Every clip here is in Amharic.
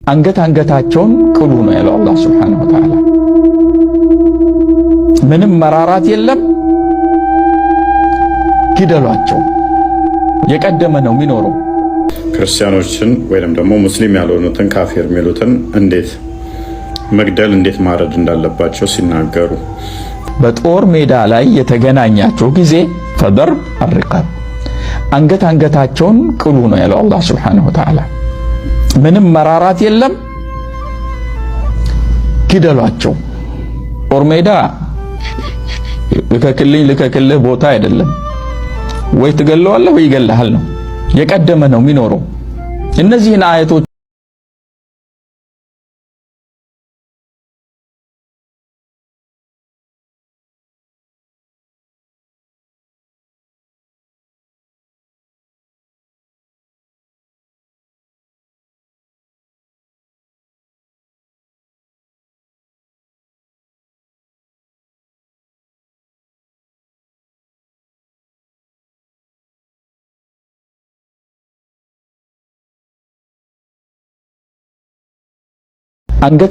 አንገታቸውን ቅሉ ነው ያለው አላህ Subhanahu Wa Ta'ala። ምንም መራራት የለም፣ ግደሏቸው። የቀደመ ነው የሚኖረው። ክርስቲያኖችን ወይንም ደግሞ ሙስሊም ያልሆኑትን ካፊር የሚሉትን እንዴት መግደል እንዴት ማረድ እንዳለባቸው ሲናገሩ በጦር ሜዳ ላይ የተገናኛቸው ጊዜ ፈደርብ الرقاب አንገታቸውን ቅሉ ነው ያለው አላህ Subhanahu Wa Ta'ala። ምንም መራራት የለም፣ ግደሏቸው። ጦር ሜዳ ልከክልህ ቦታ አይደለም። ወይ ትገለዋለህ ወይ ይገለሃል ነው። የቀደመ ነው የሚኖረው። እነዚህን አያቶች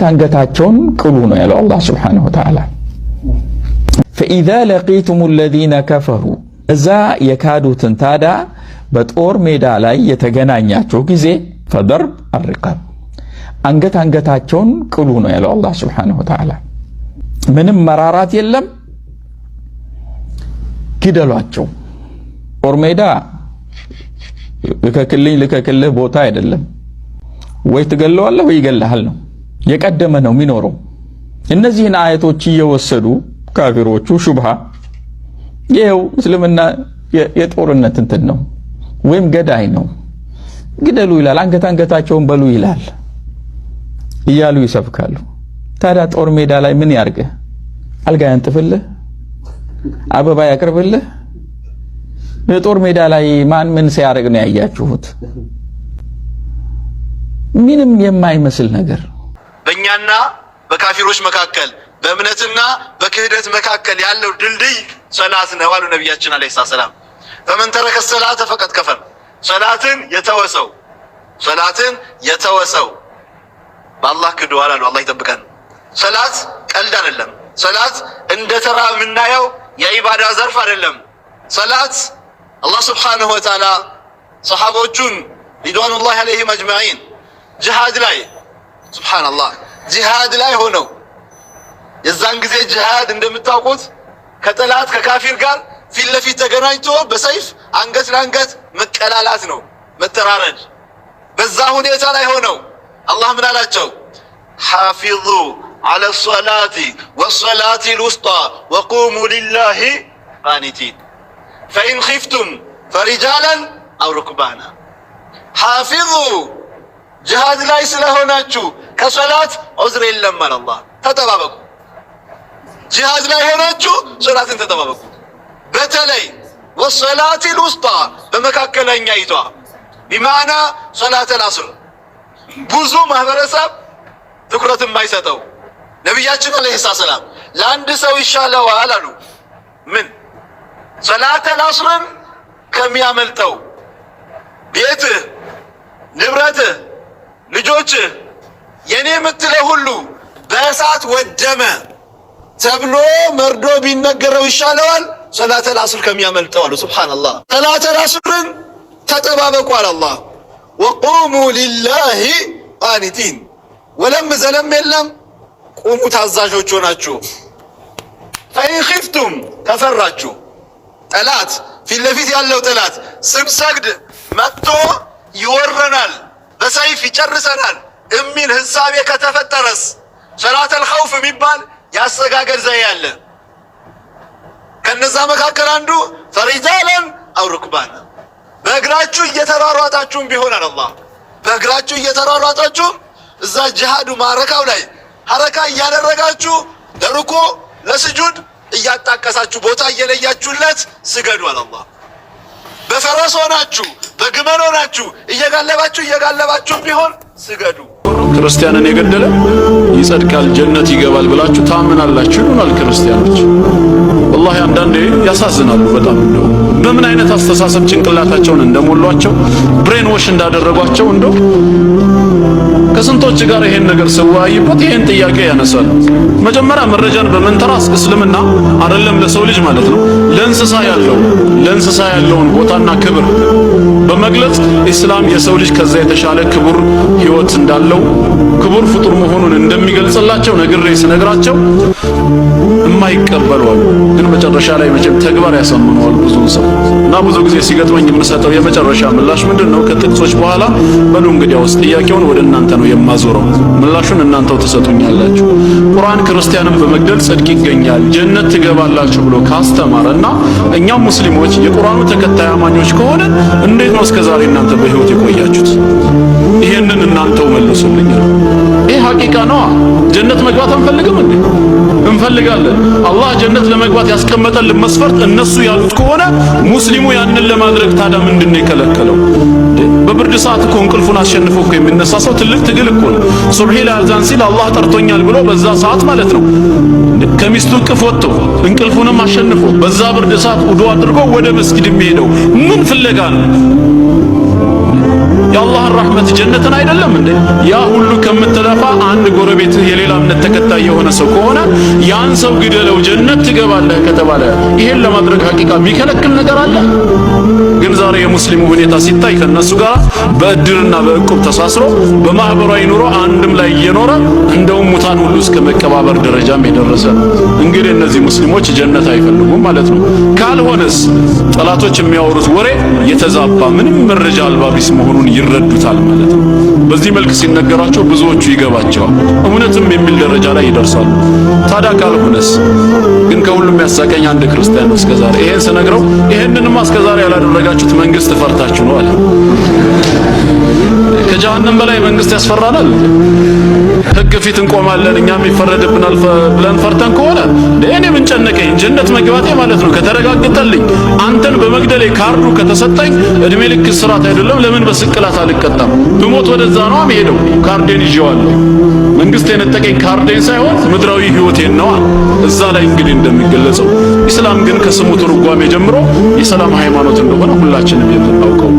አንገታቸውን ቅሉ ነው ያለው አላህ Subhanahu Wa Ta'ala። فإذا لقيتم الذين كفروا እዛ የካዱትን ታዳ በጦር ሜዳ ላይ የተገናኛቸው ጊዜ ፈደርብ الرقاب አንገታቸውን ቅሉ ነው ያለው አላህ Subhanahu Wa Ta'ala። ምንም መራራት የለም፣ ግደሏቸው። ጦር ሜዳ ልከክልህ ቦታ አይደለም። ወይ ትገለዋለህ ወይ ይገለሃል ነው። የቀደመ ነው የሚኖረው። እነዚህን አያቶች እየወሰዱ ካፊሮቹ ሹብሃ ይሄው እስልምና የጦርነት እንትን ነው ወይም ገዳይ ነው፣ ግደሉ ይላል፣ አንገታቸውን በሉ ይላል እያሉ ይሰብካሉ። ታዲያ ጦር ሜዳ ላይ ምን ያርግህ? አልጋ ያንጥፍልህ? አበባ ያቅርብልህ? በጦር ሜዳ ላይ ማን ምን ሲያርግ ነው ያያችሁት? ምንም የማይመስል ነገር። በእኛና በካፊሮች መካከል በእምነትና በክህደት መካከል ያለው ድልድይ ሰላት ነው አሉ ነብያችን አለይሂ ሰላም። ፈመን ተረከ ሰላተ ፈቀድ ከፈር። ሰላትን የተወሰው በአላህ ክዷል አሉ። አላህ ይጠብቀን። ሰላት ቀልድ አይደለም። ሰላት እንደ ተራ የምናየው የኢባዳ ዘርፍ አይደለም። ሰላት አላህ Subhanahu Wa Ta'ala ሰሃቦቹን ሪድዋኑላሂ ዐለይሂም አጅማዒን ጂሃድ ላይ ሱብሃንአላህ ጂሃድ ላይ ሆነው የዛን ጊዜ ጂሃድ እንደምታውቁት ከጠላት ከካፊር ጋር ፊት ለፊት ተገናኝቶ በሰይፍ አንገት ለአንገት መቀላላት ነው፣ መተራረድ። በዛ ሁኔታ ላይ ሆነው አላህ ምን አላቸው? ሐፊዙ ዐለ ሶላቲ ወሶላቲ ልውስጣ ወቁሙ ሊላሂ ቃኒቲን ፈኢን ኺፍቱም ፈሪጃለን አው ሩክባና። ሐፊዙ ጂሃድ ላይ ስለሆናችሁ ከሶላት ዑዝር የለም አለ አላህ። ተጠባበቁ። ጂሃድ ላይ ሆናችሁ ሶላትን ተጠባበቁ። በተለይ ወሶላቲ ልውስጣ በመካከለኛይቷ ቢማዕና ሶላተል ዐስር ብዙ ማህበረሰብ ትኩረት የማይሰጠው ነቢያችን አለይሂ ሰላም ለአንድ ሰው ይሻለዋል አሉ። ምን ሶላተል ዐስርን ከሚያመልጠው ቤትህ፣ ንብረትህ፣ ልጆችህ የኔ የምትለው ሁሉ በእሳት ወደመ ተብሎ መርዶ ቢነገረው ይሻለዋል ሶላተል ዐስር ከሚያመልጠው አሉ። ሱብሃንአላህ። ሶላተል ዐስርን ተጠባበቁ አለ አላህ። ወቁሙ ሊላሂ ቃኒቲን። ወለም ዘለም የለም፣ ቁሙ ታዛዦች ሆናችሁ። ፈኢን ኺፍቱም ከፈራችሁ ጠላት ፊት ለፊት ያለው ጠላት ስንሰግድ መጥቶ ይወረናል፣ በሰይፍ ይጨርሰናል የሚል ህሳቤ ከተፈጠረስ ሶላተል ኸውፍ የሚባል ያሰጋገድ ዘዬ አለ። ከነዛ መካከል አንዱ ፈሪጃለን አው ሩክባና፣ በእግራችሁ እየተሯሯጣችሁም ቢሆን አለ አላህ። በእግራችሁ እየተሯሯጣችሁ እዛ ጂሃዱ ማረካው ላይ ሐረካ እያደረጋችሁ ለሩኩ ለስጁድ እያጣቀሳችሁ ቦታ እየለያችሁለት ስገዱ አለ አላህ። በፈረስ ሆናችሁ በግመል ሆናችሁ እየጋለባችሁ ቢሆን ስገዱ። ክርስቲያንን የገደለ ይጸድቃል ጀነት ይገባል ብላችሁ ታምናላችሁ ይሉናል ክርስቲያኖች። ወላሂ አንዳንዴ ያሳዝናሉ በጣም። እንደው በምን አይነት አስተሳሰብ ጭንቅላታቸውን እንደሞሏቸው ብሬን ዎሽ እንዳደረጓቸው እንደው ከስንቶች ጋር ይሄን ነገር ስወያይበት ይሄን ጥያቄ ያነሳል። መጀመሪያ መረጃን በመንተራስ እስልምና አይደለም ለሰው ልጅ ማለት ነው ለእንስሳ ያለውን ቦታና ክብር በመግለጽ ኢስላም የሰው ልጅ ከዛ የተሻለ ክቡር ህይወት እንዳለው ክቡር ፍጡር መሆኑን እንደሚገልጽላቸው ስነግራቸው የማይቀበሉ አሉ። ግን መጨረሻ ላይ መቼም ተግባር ያሳምነዋል ብዙ ሰው እና ብዙ ጊዜ ሲገጥመኝ የምሰጠው የመጨረሻ ምላሽ ምንድነው? ከጥቅሶች በኋላ በሉ እንግዲያውስ ጥያቄውን ወደ እናንተ ነው የማዞረው፣ ምላሹን እናንተው ትሰጡኛላችሁ። ቁርአን ክርስቲያንን በመግደል ጽድቅ ይገኛል ጀነት ትገባላችሁ ብሎ ካስተማረና እኛም ሙስሊሞች የቁርአኑ ተከታይ አማኞች ከሆነ እንዴት ነው እስከዛሬ እናንተ በህይወት የቆያችሁት? ይሄንን እናንተው መልሱልኝ። ይሄ ሐቂቃ ነው። ጀነት መግባት አንፈልግም እንዴ? እንፈልጋለን። አላህ ጀነት ለመግባት ያስቀመጠልን መስፈርት እነሱ ያሉት ከሆነ ሙስሊሙ ያንን ለማድረግ ታዲያ ምንድነው የከለከለው? በብርድ ሰዓት እኮ እንቅልፉን አሸንፎ እኮ የሚነሳ ሰው ትልቅ ትግል እኮ ነው። ሱብሂ ላይ አዛን ሲል አላህ ጠርቶኛል ብሎ በዛ ሰዓት ማለት ነው ከሚስቱ እቅፍ ወጥቶ እንቅልፉንም አሸንፎ በዛ ብርድ ሰዓት ውዱ አድርጎ ወደ መስጊድ የሚሄደው ምን ፍለጋ ነው? የአላህን ረህመት ጀነትን አይደለም እንዴ? ያ ሁሉ ከምትለፋ አንድ ጎረቤትህ የሌላ እምነት ተከታይ የሆነ ሰው ከሆነ ያን ሰው ግደለው ጀነት ትገባለህ ከተባለ ይሄን ለማድረግ ሐቂቃ የሚከለክል ነገር አለ? ግን ዛሬ የሙስሊሙ ሁኔታ ሲታይ ከነሱ ጋር በእድርና በእቁብ ተሳስሮ በማህበራዊ ኑሮ አንድም ላይ እየኖረ እንደውም ሙታን ሁሉ እስከ መቀባበር ደረጃም የደረሰ። እንግዲህ እነዚህ ሙስሊሞች ጀነት አይፈልጉም ማለት ነው። ካልሆነስ ጠላቶች የሚያወሩት ወሬ የተዛባ ምንም መረጃ አልባ ቢስ መሆኑን ይረዱታል ማለት ነው። በዚህ መልክ ሲነገራቸው ብዙዎቹ ይገባቸዋል፣ እውነትም የሚል ደረጃ ላይ ይደርሳሉ። ታዲያ ካልሆነስ? ግን ከሁሉም ያሳቀኝ አንድ ክርስቲያን ነው እስከዛሬ ይሄን ስነግረው ይሄንንማ እስከዛሬ ያላደረጋችሁት መንግስት ፈርታችሁ ነው አለ። ከጀሃነም በላይ መንግስት ያስፈራናል? ህግ ፊት እንቆማለን እኛም ይፈረድብናል ብለን ፈርተን ከሆነ እኔ ምን ጨነቀኝ? ጀነት መግባቴ ማለት ነው ከተረጋገጠልኝ፣ አንተን በመግደሌ ካርዱ ከተሰጠኝ እድሜ ልክ እስራት አይደለም ለምን በስቅላት አልቀጣም? ብሞት ወደዛ ነው የምሄደው። ካርዴን ይዤዋለሁ። መንግስት የነጠቀኝ ካርዴን ሳይሆን ምድራዊ ህይወቴን ነው። እዛ ላይ እንግዲህ እንደሚገለጸው ኢስላም ግን ከስሙ ትርጓሜ ጀምሮ የሰላም ሃይማኖት እንደሆነ ሁላችንም የምናውቀው